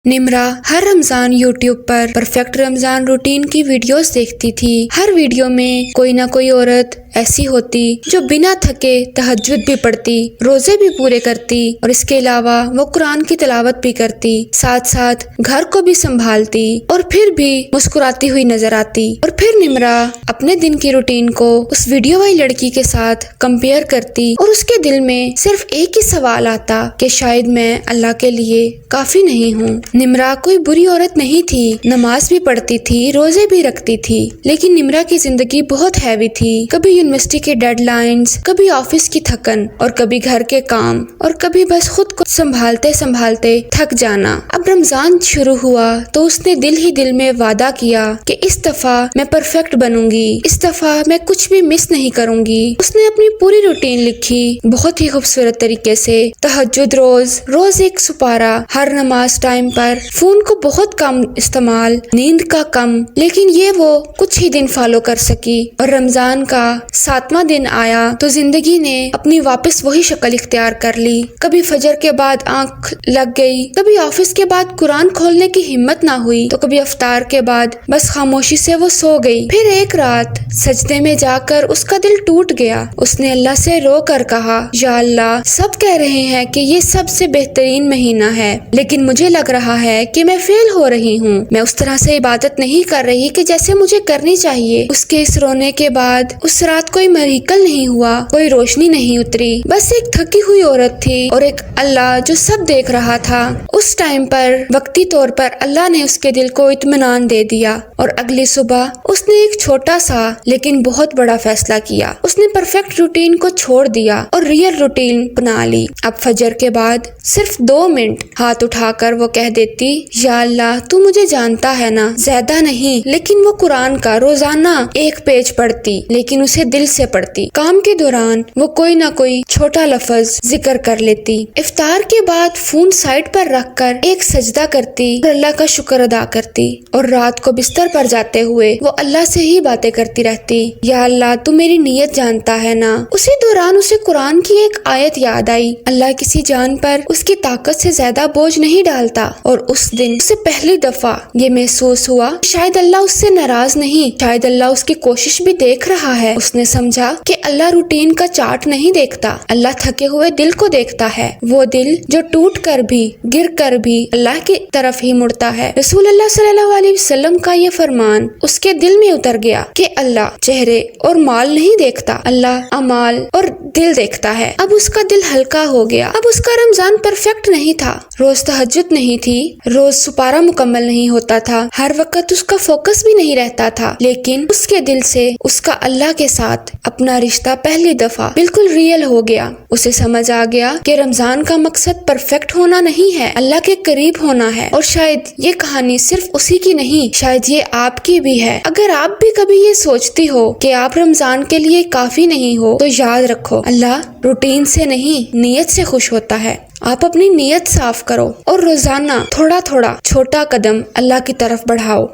نمرہ ہر رمضان YouTube پر perfect رمضان routine کی videos دیکھتی تھی۔ ہر ویڈیو میں کوئی نہ کوئی عورت ایسی ہوتی جو بنا تھکے تہجد بھی پڑھتی، روزے بھی پورے کرتی اور اس کے علاوہ وہ قرآن کی تلاوت بھی کرتی، ساتھ ساتھ گھر کو بھی سنبھالتی اور پھر بھی مسکراتی ہوئی نظر آتی۔ اور پھر نمرہ اپنے دن کی روٹین کو اس ویڈیو والی لڑکی کے ساتھ کمپیئر کرتی اور اس کے دل میں صرف ایک ہی سوال آتا کہ شاید میں اللہ کے لیے کافی نہیں ہوں۔ نمرہ کوئی بری عورت نہیں تھی، نماز بھی پڑھتی تھی، روزے بھی رکھتی تھی، لیکن نمرہ کی زندگی بہت ہیوی تھی۔ کبھی یونیورسٹی کے ڈیڈ لائنز، کبھی آفس کی تھکن اور کبھی گھر کے کام اور کبھی بس خود کو سنبھالتے سنبھالتے تھک جانا۔ اب رمضان شروع ہوا تو اس نے دل ہی دل میں وعدہ کیا کہ اس دفعہ میں پرفیکٹ بنوں گی، اس دفعہ میں کچھ بھی مس نہیں کروں گی۔ اس نے اپنی پوری روٹین لکھی بہت ہی خوبصورت طریقے سے، تہجد روز ایک سپارہ، ہر نماز ٹائم پر، فون کو بہت کم استعمال، نیند کا کم، لیکن یہ وہ کچھ ہی دن فالو کر سکی۔ اور رمضان کا 7واں دن آیا تو زندگی نے اپنی واپس وہی شکل اختیار کر لی۔ کبھی فجر کے بعد آنکھ لگ گئی، کبھی آفس کے بعد قرآن کھولنے کی ہمت نہ ہوئی، تو کبھی افطار کے بعد بس خاموشی سے وہ سو گئی۔ پھر ایک رات سجدے میں جا کر اس کا دل ٹوٹ گیا۔ اس نے اللہ سے رو کر کہا، یا اللہ، سب کہہ رہے ہیں کہ یہ سب سے بہترین مہینہ ہے، لیکن مجھے لگ رہا ہے کہ میں فیل ہو رہی ہوں، میں اس طرح سے عبادت نہیں کر رہی کہ جیسے مجھے کرنی چاہیے۔ اس کے اس رونے کے بعد اس رات کوئی میریکل نہیں ہوا، کوئی روشنی نہیں اتری، بس ایک تھکی ہوئی عورت تھی اور ایک اللہ جو سب دیکھ رہا تھا۔ اس ٹائم پر وقتی طور پر اللہ نے اس کے دل کو اطمینان دے دیا اور اگلی صبح اس نے ایک چھوٹا سا لیکن بہت بڑا فیصلہ کیا۔ اس نے پرفیکٹ روٹین کو چھوڑ دیا اور ریئل روٹین بنا لی۔ اب فجر کے بعد صرف 2 منٹ ہاتھ اٹھا کر وہ کہہ دیتی، یا اللہ، تو مجھے جانتا ہے نا، زیادہ نہیں، لیکن وہ قرآن کا روزانہ 1 پیج پڑھتی، لیکن اسے دل سے پڑھتی۔ کام کے دوران وہ کوئی نہ کوئی چھوٹا لفظ ذکر کر لیتی۔ افطار کے بعد فون سائڈ پر رکھ کر ایک سجدہ کرتی اور اللہ کا شکر ادا کرتی، اور رات کو بستر پر جاتے ہوئے وہ اللہ سے ہی باتیں کرتی رہتی، یا اللہ، تو میری نیت جانتا ہے نا۔ اسی دوران اسے قرآن کی ایک آیت یاد آئی، اللہ کسی جان پر اس کی طاقت سے زیادہ بوجھ نہیں ڈالتا، اور اس دن اسے پہلی دفعہ یہ محسوس ہوا شاید اللہ اس سے ناراض نہیں، شاید اللہ اس کی کوشش بھی دیکھ رہا ہے۔ اس نے سمجھا کہ اللہ روٹین کا چارٹ نہیں دیکھتا، اللہ تھکے ہوئے دل کو دیکھتا ہے، وہ دل جو ٹوٹ کر بھی، گر کر بھی اللہ کی طرف ہی مڑتا ہے۔ رسول اللہ صلی اللہ علیہ وسلم کا یہ فرمان اس کے دل میں اتر گیا کہ اللہ چہرے اور مال نہیں دیکھتا، اللہ اعمال اور دل دیکھتا ہے۔ اب اس کا دل ہلکا ہو گیا۔ اب اس کا رمضان پرفیکٹ نہیں تھا، روز تہجد نہیں تھی، روز سپارہ مکمل نہیں ہوتا تھا، ہر وقت اس کا فوکس بھی نہیں رہتا تھا، لیکن اس کے دل سے اس کا اللہ کے ساتھ اپنا رشتہ پہلی دفعہ بالکل ریئل ہو گیا۔ اسے سمجھ آ گیا کہ رمضان کا مقصد پرفیکٹ ہونا نہیں ہے، اللہ کے قریب ہونا ہے۔ اور شاید یہ کہانی صرف اسی کی نہیں، شاید یہ آپ کی بھی ہے۔ اگر آپ بھی کبھی یہ سوچتی ہو کہ آپ رمضان کے لیے کافی نہیں ہو، تو یاد رکھو، اللہ روٹین سے نہیں، نیت سے خوش ہوتا ہے۔ آپ اپنی نیت صاف کرو اور روزانہ تھوڑا تھوڑا چھوٹا قدم اللہ کی طرف بڑھاؤ۔